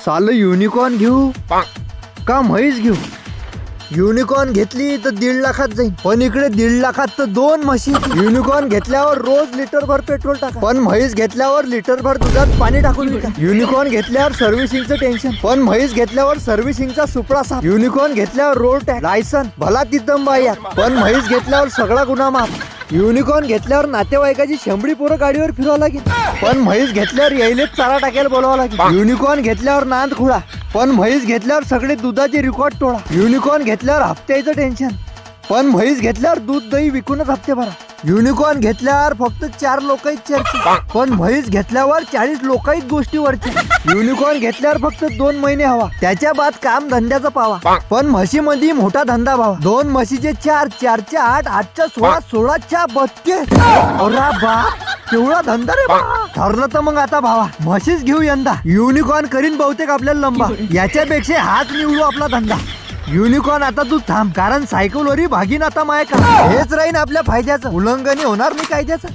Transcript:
साल युनिकॉर्न घेऊ का म्हैस घेऊ? युनिकॉर्न घेतली तर 1.5 लाखात जाईल, पण इकडे 1.5 लाखात तर 2 म्हशी. युनिकॉर्न घेतल्यावर रोज लिटरभर पेट्रोल टाका, पण म्हैस घेतल्यावर लिटरभर दुधात पाणी टाकून विका. युनिकॉर्न घेतल्यावर सर्व्हिसिंगचं टेन्शन, पण म्हैस घेतल्यावर सर्व्हिसिंगचा सुपडा साफ. युनिकॉर्न घेतल्यावर रोड टॅक्स लायसन भला तिथं बाया, पण म्हैस घेतल्यावर सगळा गुन्हा माफ. युनिकॉर्न घेतल्यावर नातेवाईकाची 100 पोरं गाडीवर फिरवावं लागेल, पण म्हैस घेतल्यावर यायलेच चारा टाकायला बोलावं लागेल. युनिकॉर्न घेतल्यावर नांद खुळा, पण म्हैस घेतल्यावर सगळे दुधाचे रेकॉर्ड तोडा. युनिकॉर्न घेतल्यावर हप्त्याचं टेन्शन, पण म्हैस घेतल्यावर दूध दही विकूनच हप्ते भरा. युनिकॉर्न घेतल्यावर फक्त 4 लोक चर्चा, पण म्हैस घेतल्यावर 40 लोक गोष्टीवरचे. युनिकॉर्न घेतल्यावर फक्त 2 महिने हवा, त्याच्या बाद काम धंद्याचा पावा, पण म्हशीमध्ये मोठा धंदा भावा. 2 म्हशीचे 4, 4चे 8, 8च्या 16, 16च्या 32. अरे बाप, तेवढा धंदा रे बा. ठरलं तर मग आता भावा म्हशीच घेऊ यंदा. युनिकॉर्न करीन बहुतेक आपल्याला लंबा, याच्यापेक्षा हाच निवडू आपला धंदा. युनिकॉर्न आता तू थांब, कारण सायकलवरी भागीन आता माय का. हेच राहीन आपल्या फायद्याचं, उल्लंघनी होणार नाही कायद्याचं.